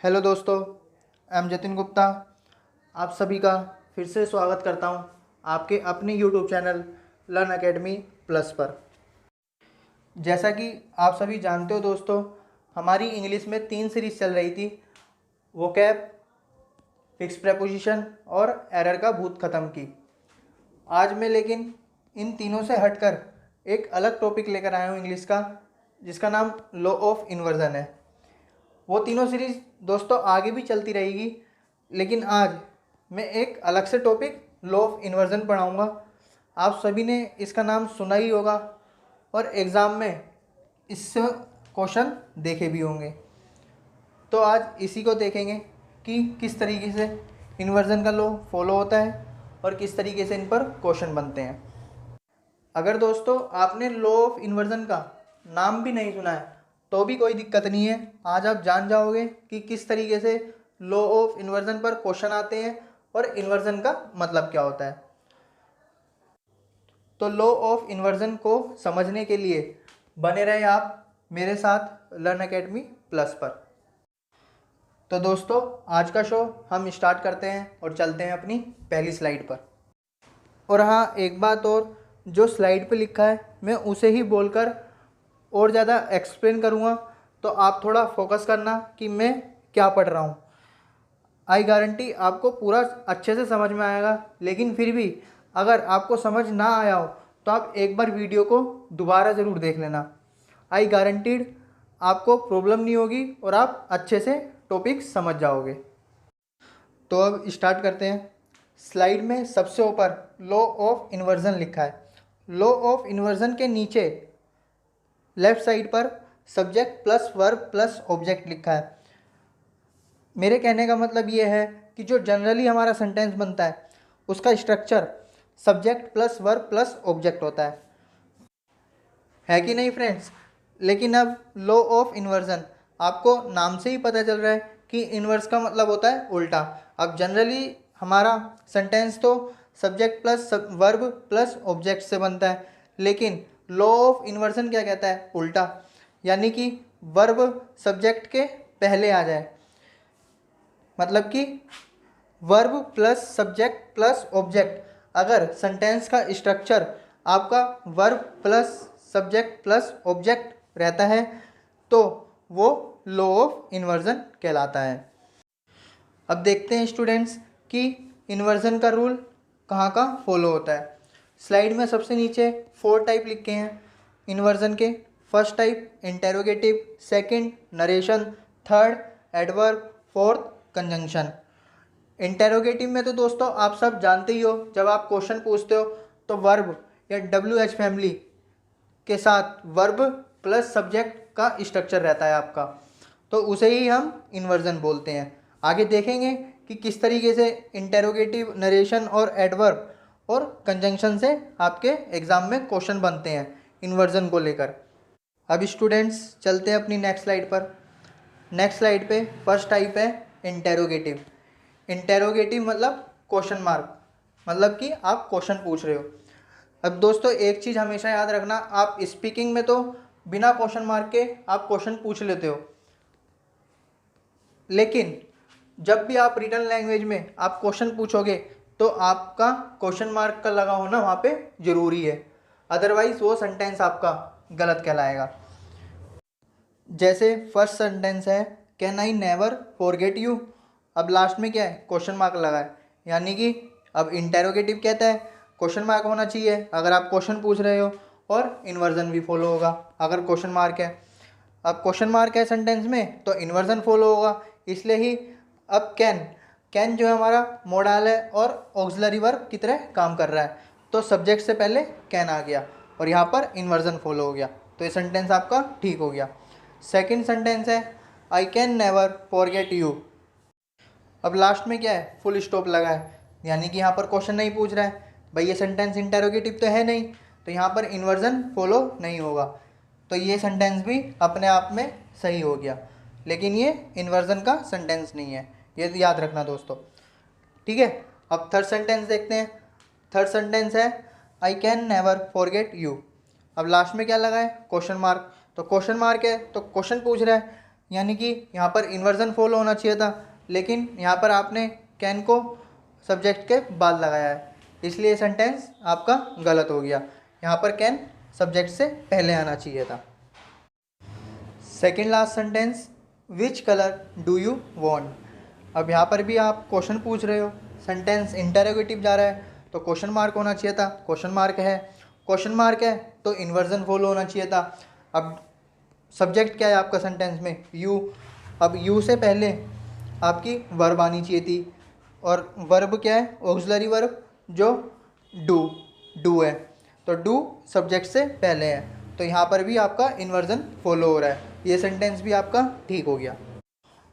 Hello दोस्तों, I am Jatin Gupta. आप सभी का फिर से स्वागत करता हूं आपके अपने YouTube channel learn academy plus पर। जैसा कि आप सभी जानते हो दोस्तों, हमारी इंग्लिश में 3 सीरीज़ चल रही थी, वोकैब, फिक्स प्रेपोजिशन और एरर का भूत ख़त्म की। आज मैं लेकिन इन तीनों से हटकर एक अलग टॉपिक लेकर आया हूँ इंग्लिश का, जिसका नाम लॉ ऑफ इन्वर्जन है। वो तीनों सीरीज़ दोस्तों आगे भी चलती रहेगी, लेकिन आज मैं एक अलग से टॉपिक लॉ ऑफ इन्वर्जन पढ़ाऊँगा। आप सभी ने इसका नाम सुना ही होगा और एग्ज़ाम में इससे क्वेश्चन देखे भी होंगे। तो आज इसी को देखेंगे कि किस तरीके से इन्वर्जन का लॉ फॉलो होता है और किस तरीके से इन पर क्वेश्चन बनते हैं। अगर दोस्तों आपने लॉ ऑफ इन्वर्जन का नाम भी नहीं सुना है तो भी कोई दिक्कत नहीं है। आज आप जान जाओगे कि किस तरीके से लॉ ऑफ इन्वर्जन पर क्वेश्चन आते हैं और इन्वर्जन का मतलब क्या होता है। तो लॉ ऑफ इन्वर्जन को समझने के लिए बने रहे आप मेरे साथ लर्न एकेडमी प्लस पर। तो दोस्तों आज का शो हम स्टार्ट करते हैं और चलते हैं अपनी पहली स्लाइड पर। और हाँ, एक बात और, जो स्लाइड पे लिखा है मैं उसे ही बोलकर और ज़्यादा एक्सप्लेन करूँगा, तो आप थोड़ा फोकस करना कि मैं क्या पढ़ रहा हूँ। आई गारंटी आपको पूरा अच्छे से समझ में आएगा, लेकिन फिर भी अगर आपको समझ ना आया हो तो आप एक बार वीडियो को दोबारा ज़रूर देख लेना। आई गारंटीड आपको प्रॉब्लम नहीं होगी और आप अच्छे से टॉपिक समझ जाओगे। तो अब स्टार्ट करते हैं। स्लाइड में सबसे ऊपर लॉ ऑफ इन्वर्जन लिखा है। लॉ ऑफ इन्वर्जन के नीचे लेफ्ट साइड पर subject plus verb plus object लिखा है। मेरे कहने का मतलब ये है कि जो जनरली हमारा सेंटेंस बनता है उसका structure subject plus verb plus object होता है कि नहीं फ्रेंड्स। लेकिन अब लॉ ऑफ इन्वर्जन, आपको नाम से ही पता चल रहा है कि इन्वर्स का मतलब होता है उल्टा। अब जनरली हमारा सेंटेंस तो subject plus verb plus object से बनता है, लेकिन लॉ ऑफ इन्वर्जन क्या कहता है, उल्टा। यानी कि वर्ब सब्जेक्ट के पहले आ जाए, मतलब कि verb plus subject plus object. अगर सेंटेंस का स्ट्रक्चर आपका verb plus subject plus object रहता है तो वो लॉ ऑफ इन्वर्जन कहलाता है। अब देखते हैं स्टूडेंट्स कि इन्वर्जन का रूल कहाँ कहाँ फॉलो होता है। स्लाइड में सबसे नीचे 4 टाइप लिखे हैं इन्वर्जन के। First type interrogative, second narration, third adverb, fourth conjunction. Interrogative में तो दोस्तों आप सब जानते ही हो, जब आप क्वेश्चन पूछते हो तो वर्ब या WH फैमिली के साथ वर्ब प्लस सब्जेक्ट का स्ट्रक्चर रहता है आपका, तो उसे ही हम इन्वर्जन बोलते हैं। आगे देखेंगे कि किस तरीके से इंटेरोगेटिव, नरेशन और एडवर्ब और कंजंक्शन से आपके एग्ज़ाम में क्वेश्चन बनते हैं इन्वर्जन को लेकर। अब स्टूडेंट्स चलते हैं अपनी नेक्स्ट स्लाइड पर। नेक्स्ट स्लाइड पे फर्स्ट टाइप है इंटेरोगेटिव। इंटेरोगेटिव मतलब क्वेश्चन मार्क, मतलब कि आप क्वेश्चन पूछ रहे हो। अब दोस्तों एक चीज़ हमेशा याद रखना, आप स्पीकिंग में तो बिना क्वेश्चन मार्क के आप क्वेश्चन पूछ लेते हो, लेकिन जब भी आप रिटन लैंग्वेज में आप क्वेश्चन पूछोगे तो आपका क्वेश्चन मार्क का लगा होना वहाँ पे ज़रूरी है, अदरवाइज़ वो सेंटेंस आपका गलत कहलाएगा। जैसे फर्स्ट सेंटेंस है, can I never forget you. अब लास्ट में क्या है, क्वेश्चन मार्क लगा है, यानी कि अब इंटेरोगेटिव कहता है क्वेश्चन मार्क होना चाहिए अगर आप क्वेश्चन पूछ रहे हो, और इन्वर्जन भी फॉलो होगा अगर क्वेश्चन मार्क है। अब क्वेश्चन मार्क है सेंटेंस में तो इन्वर्जन फॉलो होगा, इसलिए ही अब कैन जो है हमारा मोडाल है और ऑक्सिलरी वर्ब की तरह काम कर रहा है, तो सब्जेक्ट से पहले कैन आ गया और यहाँ पर इन्वर्जन फॉलो हो गया, तो ये सेंटेंस आपका ठीक हो गया। सेकंड सेंटेंस है, I can never forget you. अब लास्ट में क्या है, फुल स्टॉप लगा है, यानी कि यहाँ पर क्वेश्चन नहीं पूछ रहा है भाई, ये सेंटेंस इंटेरोगेटिव तो है नहीं, तो यहाँ पर इन्वर्जन फॉलो नहीं होगा, तो ये सेंटेंस भी अपने आप में सही हो गया, लेकिन ये इन्वर्जन का सेंटेंस नहीं है, ये याद रखना दोस्तों। ठीक है, अब थर्ड सेंटेंस देखते हैं। थर्ड सेंटेंस है, I can never forget you. अब लास्ट में क्या लगा है, क्वेश्चन मार्क, तो क्वेश्चन मार्क है तो क्वेश्चन पूछ रहा है, यानी कि यहाँ पर इन्वर्जन फॉलो होना चाहिए था, लेकिन यहाँ पर आपने कैन को सब्जेक्ट के बाद लगाया है, इसलिए सेंटेंस आपका गलत हो गया। यहाँ पर कैन सब्जेक्ट से पहले आना चाहिए था। Second last sentence, which colour do you want. अब यहाँ पर भी आप क्वेश्चन पूछ रहे हो, सेंटेंस इंटरोगेटिव जा रहा है तो क्वेश्चन मार्क होना चाहिए था, क्वेश्चन मार्क है, क्वेश्चन मार्क है तो इन्वर्जन फॉलो होना चाहिए था। अब सब्जेक्ट क्या है आपका सेंटेंस में, यू। अब यू से पहले आपकी वर्ब आनी चाहिए थी, और वर्ब क्या है, ऑक्सिलरी वर्ब जो डू है, तो डू सब्जेक्ट से पहले है, तो यहाँ पर भी आपका इन्वर्जन फॉलो हो रहा है, ये सेंटेंस भी आपका ठीक हो गया।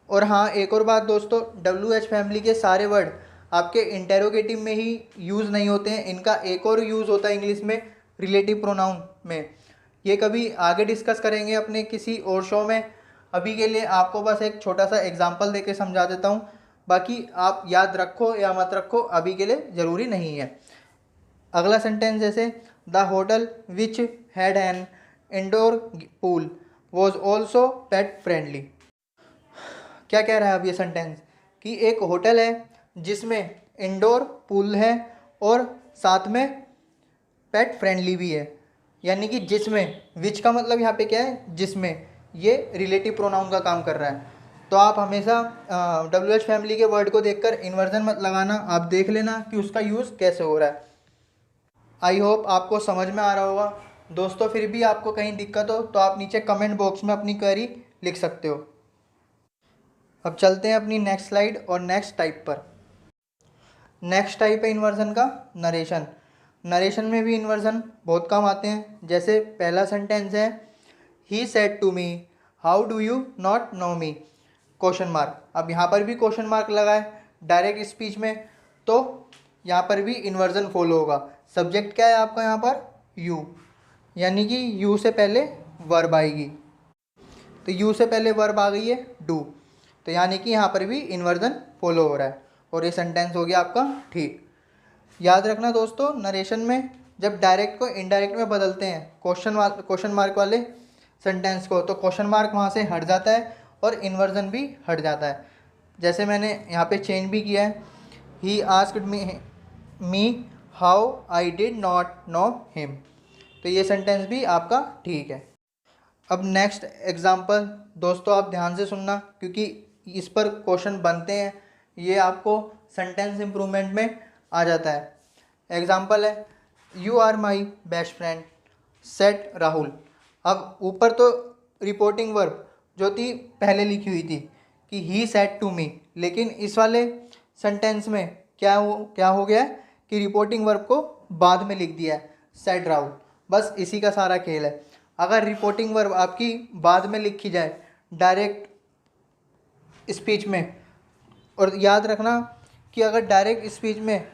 और हाँ, एक और बात दोस्तों, WH फैमिली के सारे वर्ड आपके इंटेरोगेटिव में ही यूज़ नहीं होते हैं, इनका एक और यूज़ होता है इंग्लिश में, रिलेटिव प्रोनाउन में। ये कभी आगे डिस्कस करेंगे अपने किसी और शो में। अभी के लिए आपको बस एक छोटा सा एग्जांपल देके समझा देता हूँ, बाकी आप याद रखो या मत रखो अभी के लिए ज़रूरी नहीं है। अगला सेंटेंस जैसे, the hotel which had an indoor pool was also pet friendly. क्या कह रहा है अब ये सेंटेंस, कि एक होटल है जिसमें इंडोर पूल है और साथ में पेट फ्रेंडली भी है, यानी कि जिसमें, विच का मतलब यहाँ पे क्या है, जिसमें, ये रिलेटिव प्रोनाउन का काम कर रहा है। तो आप हमेशा WH फैमिली के वर्ड को देखकर इन्वर्जन मत लगाना, आप देख लेना कि उसका यूज़ कैसे हो रहा है। आई होप आपको समझ में आ रहा होगा दोस्तों। फिर भी आपको कहीं दिक्कत हो तो आप नीचे कमेंट बॉक्स में अपनी क्वेरी लिख सकते हो। अब चलते हैं अपनी नेक्स्ट स्लाइड और नेक्स्ट टाइप पर। नेक्स्ट टाइप है इन्वर्जन का नरेशन। नरेशन में भी इन्वर्जन बहुत कम आते हैं। जैसे पहला सेंटेंस है, he said to me how do you not know me, question mark. अब यहाँ पर भी क्वेश्चन मार्क लगा है डायरेक्ट स्पीच में, तो यहाँ पर भी इन्वर्जन फॉलो होगा। सब्जेक्ट क्या है आपका यहाँ पर, यू, यानी कि यू से पहले वर्ब आएगी, तो यू से पहले वर्ब आ गई है डू, तो यानी कि यहाँ पर भी इन्वर्जन फॉलो हो रहा है, और ये सेंटेंस हो गया आपका ठीक। याद रखना दोस्तों, नरेशन में जब डायरेक्ट को इनडायरेक्ट में बदलते हैं क्वेश्चन मार्क वाले सेंटेंस को, तो क्वेश्चन मार्क वहाँ से हट जाता है और इन्वर्जन भी हट जाता है। जैसे मैंने यहाँ पे चेंज भी किया है, he asked me how I did not know him, तो ये सेंटेंस भी आपका ठीक है। अब नेक्स्ट एग्जांपल दोस्तों आप ध्यान से सुनना, क्योंकि इस पर क्वेश्चन बनते हैं, ये आपको सेंटेंस इम्प्रूवमेंट में आ जाता है। एग्जांपल है, you are my best friend said Rahul. अब ऊपर तो रिपोर्टिंग वर्ब जो थी पहले लिखी हुई थी कि ही सेड टू मी, लेकिन इस वाले सेंटेंस में क्या हो गया है कि रिपोर्टिंग वर्ब को बाद में लिख दिया है, सेड राहुल। बस इसी का सारा खेल है। अगर रिपोर्टिंग वर्ब आपकी बाद में लिखी जाए डायरेक्ट स्पीच में, और याद रखना कि अगर डायरेक्ट स्पीच में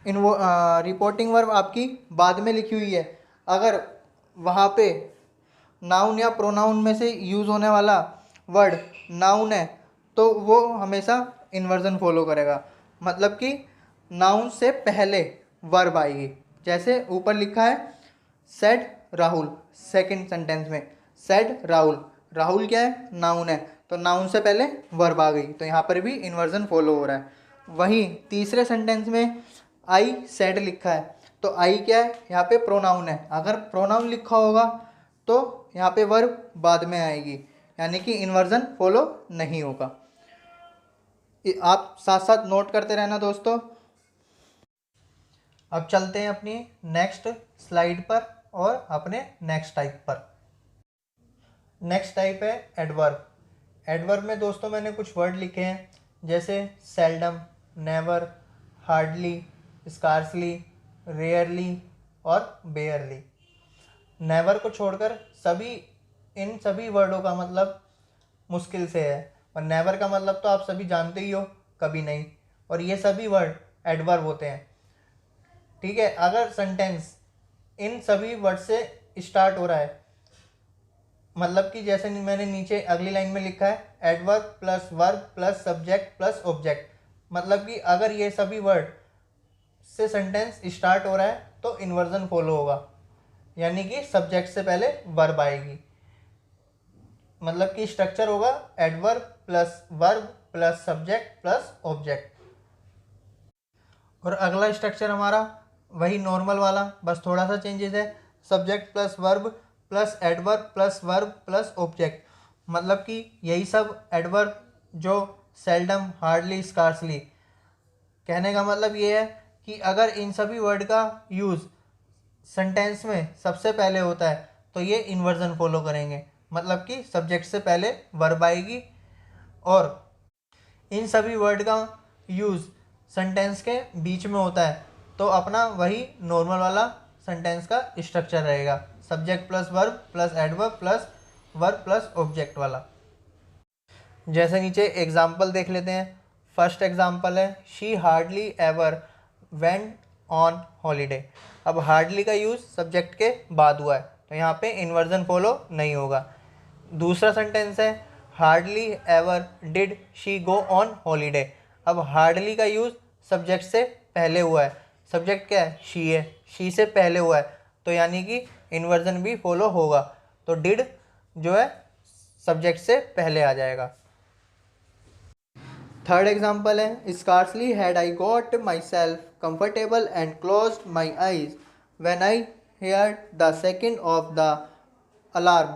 रिपोर्टिंग वर्ब आपकी बाद में लिखी हुई है, अगर वहाँ पे नाउन या प्रोनाउन में से यूज़ होने वाला वर्ड नाउन है, तो वो हमेशा इन्वर्जन फॉलो करेगा, मतलब कि नाउन से पहले वर्ब आएगी। जैसे ऊपर लिखा है सेड राहुल, सेकंड सेंटेंस में सेड राहुल, राहुल क्या है, नाउन है, तो नाउन से पहले वर्ब आ गई, तो यहाँ पर भी इन्वर्जन फॉलो हो रहा है। वहीं तीसरे सेंटेंस में आई सेड लिखा है, तो आई क्या है, यहाँ पे प्रोनाउन है, अगर प्रोनाउन लिखा होगा तो यहाँ पे वर्ब बाद में आएगी, यानी कि इन्वर्जन फॉलो नहीं होगा। आप साथ साथ नोट करते रहना दोस्तों। अब चलते हैं अपनी नेक्स्ट स्लाइड पर और अपने नेक्स्ट टाइप पर। नेक्स्ट टाइप है एडवर्ब। एडवर्ब में दोस्तों मैंने कुछ वर्ड लिखे हैं, जैसे seldom, never, hardly, scarcely, rarely और बेयरली। नेवर को छोड़कर इन सभी वर्डों का मतलब मुश्किल से है, और नेवर का मतलब तो आप सभी जानते ही हो, कभी नहीं, और ये सभी वर्ड एडवर्ब होते हैं। ठीक है, अगर सेंटेंस इन सभी वर्ड से स्टार्ट हो रहा है, मतलब कि जैसे मैंने नीचे अगली लाइन में लिखा है, adverb plus verb plus subject plus object, मतलब कि अगर ये सभी वर्ड से सेंटेंस स्टार्ट हो रहा है तो इन्वर्जन फॉलो होगा, यानी कि सब्जेक्ट से पहले वर्ब आएगी। मतलब कि स्ट्रक्चर होगा adverb plus verb plus subject plus object. और अगला स्ट्रक्चर हमारा वही नॉर्मल वाला, बस थोड़ा सा चेंजेस है, subject plus verb plus adverb plus verb plus object. मतलब कि यही सब एडवर्ब जो सेल्डम, हार्डली, स्कार्सली, कहने का मतलब ये है कि अगर इन सभी वर्ड का यूज़ सेंटेंस में सबसे पहले होता है तो ये इन्वर्जन फॉलो करेंगे, मतलब कि सब्जेक्ट से पहले वर्ब आएगी। और इन सभी वर्ड का यूज़ सेंटेंस के बीच में होता है तो अपना वही नॉर्मल वाला सेंटेंस का स्ट्रक्चर रहेगा, subject plus verb plus adverb plus verb plus object वाला। जैसे नीचे एग्जाम्पल देख लेते हैं। फर्स्ट एग्जाम्पल है she hardly ever went on holiday. अब हार्डली का यूज़ सब्जेक्ट के बाद हुआ है तो यहाँ पे इन्वर्जन फॉलो नहीं होगा। दूसरा सेंटेंस है hardly ever did she go on holiday. अब हार्डली का यूज़ सब्जेक्ट से पहले हुआ है, सब्जेक्ट क्या है, शी है, शी से पहले हुआ है तो यानी कि इन्वर्जन भी फॉलो होगा। तो डिड जो है सब्जेक्ट से पहले आ जाएगा। थर्ड एग्जाम्पल है scarcely had I got myself comfortable and closed my eyes when I hear the second of the alarm.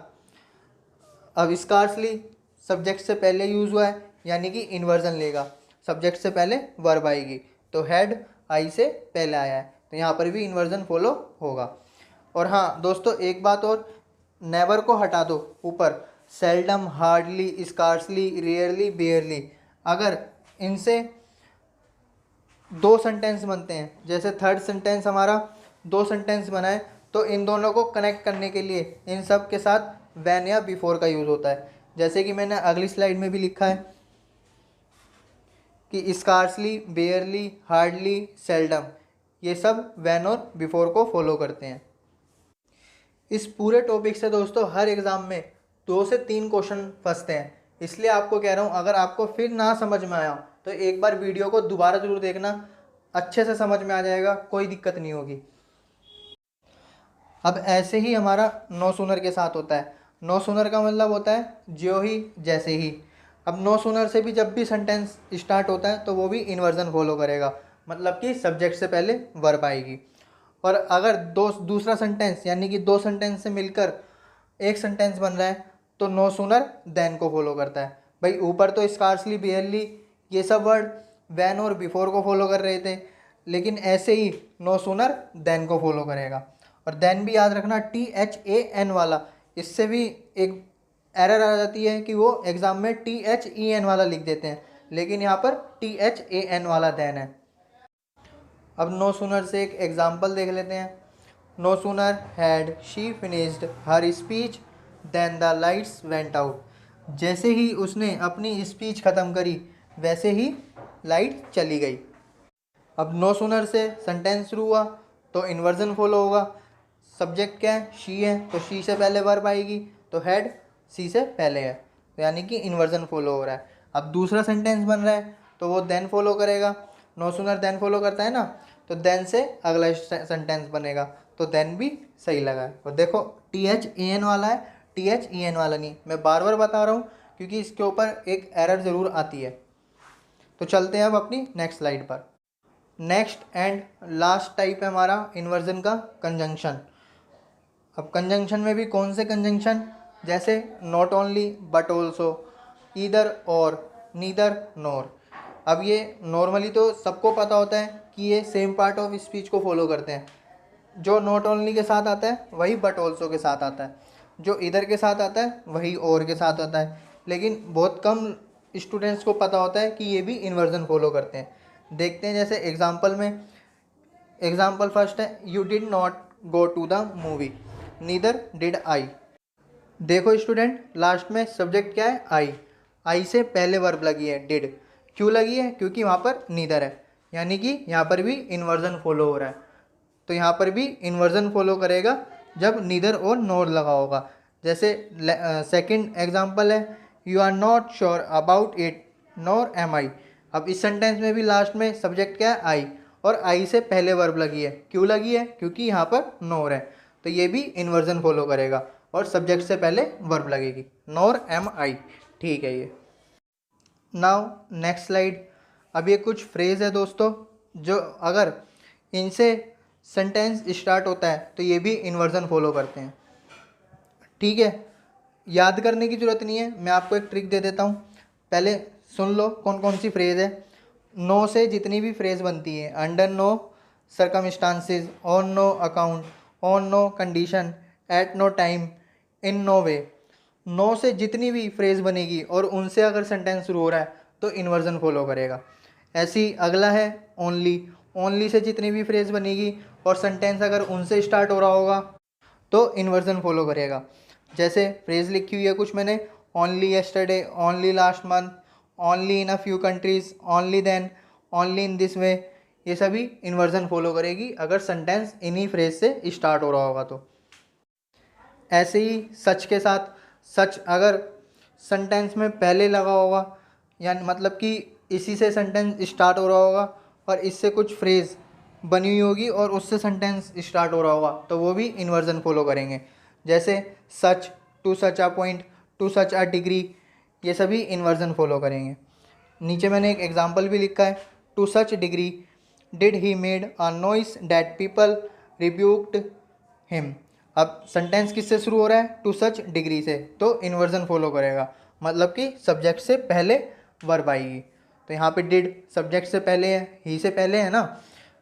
अब स्कार्सली सब्जेक्ट से पहले यूज़ हुआ है यानी कि इन्वर्जन लेगा, सब्जेक्ट से पहले वर्ब आएगी तो हैड आई से पहले आया है तो यहाँ पर भी इन्वर्जन फॉलो होगा। और हाँ दोस्तों एक बात और, नेवर को हटा दो ऊपर, सेल्डम, हार्डली, स्कार्सली, रेयरली, बेयरली, अगर इनसे दो सेंटेंस बनते हैं, जैसे थर्ड सेंटेंस हमारा दो सेंटेंस बनाए तो इन दोनों को कनेक्ट करने के लिए इन सब के साथ वैन या बिफोर का यूज़ होता है। जैसे कि मैंने अगली स्लाइड में भी लिखा है कि स्कार्सली, बेयरली, हार्डली, सेल्डम, ये सब वैन और बिफोर को फॉलो करते हैं। इस पूरे टॉपिक से दोस्तों हर एग्ज़ाम में 2 से 3 क्वेश्चन फंसते हैं, इसलिए आपको कह रहा हूँ अगर आपको फिर ना समझ में आया तो एक बार वीडियो को दोबारा ज़रूर देखना, अच्छे से समझ में आ जाएगा, कोई दिक्कत नहीं होगी। अब ऐसे ही हमारा नो सूनर के साथ होता है। नो सूनर का मतलब होता है ज्यों ही, जैसे ही। अब नो सूनर से भी जब भी सेंटेंस स्टार्ट होता है तो वो भी इन्वर्जन फॉलो करेगा, मतलब कि सब्जेक्ट से पहले वर्ब आएगी। और अगर दूसरा सेंटेंस यानी कि दो सेंटेंस से मिलकर एक सेंटेंस बन रहा है तो नो सूनर देन को फॉलो करता है। भाई ऊपर तो स्कार्सली, बेयरली, ये सब वर्ड वैन और बिफोर को फॉलो कर रहे थे, लेकिन ऐसे ही नो सूनर देन को फॉलो करेगा। और देन भी याद रखना THAN वाला, इससे भी एक एरर आ जाती है कि वो एग्ज़ाम में THEN वाला लिख देते हैं, लेकिन यहाँ पर THAN वाला देन है। अब नो सूनर से एक एग्जाम्पल देख लेते हैं। No sooner had she finished her speech then the lights went out. जैसे ही उसने अपनी स्पीच ख़त्म करी वैसे ही लाइट चली गई। अब नो सूनर से सेंटेंस शुरू हुआ तो इन्वर्जन फॉलो होगा, सब्जेक्ट क्या है, शी है तो शी से पहले वर्ब आएगी तो हैड सी से पहले है तो यानी कि इन्वर्जन फॉलो हो रहा है। अब दूसरा सेंटेंस बन रहा है तो वो देन फॉलो करेगा, नो सूनर देन फॉलो करता है ना, तो देन से अगला सेंटेंस बनेगा तो देन भी सही लगा है। और देखो THAN वाला है, THEN वाला नहीं, मैं बार बार बता रहा हूँ क्योंकि इसके ऊपर एक एरर ज़रूर आती है। तो चलते हैं अब अपनी नेक्स्ट स्लाइड पर। नेक्स्ट एंड लास्ट टाइप है हमारा इन्वर्जन का कंजंक्शन। अब कंजंक्शन में भी कौन से कंजंक्शन, जैसे not only but also, either और, नीदर नोर। अब ये नॉर्मली तो सबको पता होता है कि ये सेम पार्ट ऑफ स्पीच को फॉलो करते हैं। जो नॉट ओनली के साथ आता है वही बट ऑल्सो के साथ आता है, जो इधर के साथ आता है वही और के साथ आता है, लेकिन बहुत कम स्टूडेंट्स को पता होता है कि ये भी इन्वर्जन फॉलो करते हैं। देखते हैं जैसे एग्जाम्पल में, एग्जाम्पल फर्स्ट है you did not go to the movie, neither did I. देखो स्टूडेंट लास्ट में सब्जेक्ट क्या है, आई से पहले वर्ब लगी है डिड, क्यों लगी है, क्योंकि वहाँ पर नीदर है, यानी कि यहाँ पर भी इन्वर्जन फॉलो हो रहा है। तो यहाँ पर भी इन्वर्जन फॉलो करेगा जब नीदर और नोर लगा होगा। जैसे सेकंड एग्जांपल है you are not sure about it nor am I. अब इस सेंटेंस में भी लास्ट में सब्जेक्ट क्या है, आई, और आई से पहले वर्ब लगी है, क्यों लगी है, क्योंकि यहाँ पर नोर है, तो ये भी इन्वर्जन फॉलो करेगा। और सब्जेक्ट से पहले वर्ब लगेगी, नॉर एम आई। ठीक है ये। Now next slide. अब ये कुछ फ्रेज़ है दोस्तों जो अगर इनसे सेंटेंस स्टार्ट होता है तो ये भी इन्वर्जन फॉलो करते हैं। ठीक है, याद करने की ज़रूरत नहीं है, मैं आपको एक ट्रिक दे देता हूँ। पहले सुन लो कौन कौन सी फ्रेज़ है। नो से जितनी भी फ्रेज़ बनती है, under no circumstances, on no account, on no condition, at no time, in no way, no से जितनी भी फ्रेज़ बनेगी और उनसे अगर सेंटेंस शुरू हो रहा है तो इन्वर्जन फॉलो करेगा। ऐसे ही अगला है ओनली। ओनली से जितनी भी फ्रेज़ बनेगी और सेंटेंस अगर उनसे स्टार्ट हो रहा होगा तो इन्वर्जन फॉलो करेगा। जैसे फ्रेज़ लिखी हुई है कुछ मैंने, only yesterday, only last month, only in a few countries, only then, only in this way, ये सभी इन्वर्जन फॉलो करेगी अगर सेंटेंस इन्हीं फ्रेज से स्टार्ट हो रहा होगा तो। ऐसे ही सच के साथ, सच अगर सेंटेंस में पहले लगा होगा यानी मतलब कि इसी से सेंटेंस स्टार्ट हो रहा होगा और इससे कुछ फ्रेज़ बनी हुई होगी और उससे सेंटेंस स्टार्ट हो रहा होगा तो वो भी इन्वर्जन फॉलो करेंगे। जैसे such, to such a point, to such a degree, ये सभी इन्वर्जन फॉलो करेंगे। नीचे मैंने एक एग्जांपल भी लिखा है, to such degree did he made a noise that people rebuked him. अब सेंटेंस किससे शुरू हो रहा है, टू सच डिग्री से, तो इन्वर्जन फॉलो करेगा, मतलब कि सब्जेक्ट से पहले वर्ब आएगी। तो यहाँ पे डिड सब्जेक्ट से पहले है, ही से पहले है ना,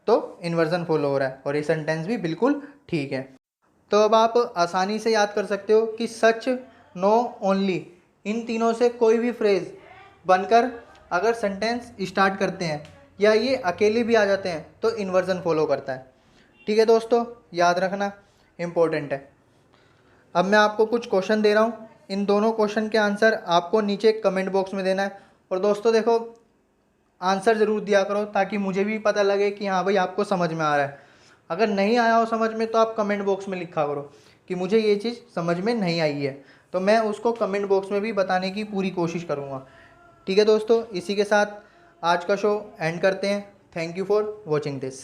तो इन्वर्जन फॉलो हो रहा है और ये सेंटेंस भी बिल्कुल ठीक है। तो अब आप आसानी से याद कर सकते हो कि सच, नो, ओनली, इन तीनों से कोई भी फ्रेज़ बनकर अगर सेंटेंस स्टार्ट करते हैं या ये अकेले भी आ जाते हैं तो इन्वर्जन फॉलो करता है। ठीक है दोस्तों, याद रखना इम्पोर्टेंट है। अब मैं आपको कुछ क्वेश्चन दे रहा हूँ, इन दोनों क्वेश्चन के आंसर आपको नीचे कमेंट बॉक्स में देना है। और दोस्तों देखो, आंसर ज़रूर दिया करो ताकि मुझे भी पता लगे कि हाँ भाई आपको समझ में आ रहा है। अगर नहीं आया हो समझ में तो आप कमेंट बॉक्स में लिखा करो कि मुझे ये चीज़ समझ में नहीं आई है, तो मैं उसको कमेंट बॉक्स में भी बताने की पूरी कोशिश करूँगा। ठीक है दोस्तों, इसी के साथ आज का शो एंड करते हैं। Thank you for watching this.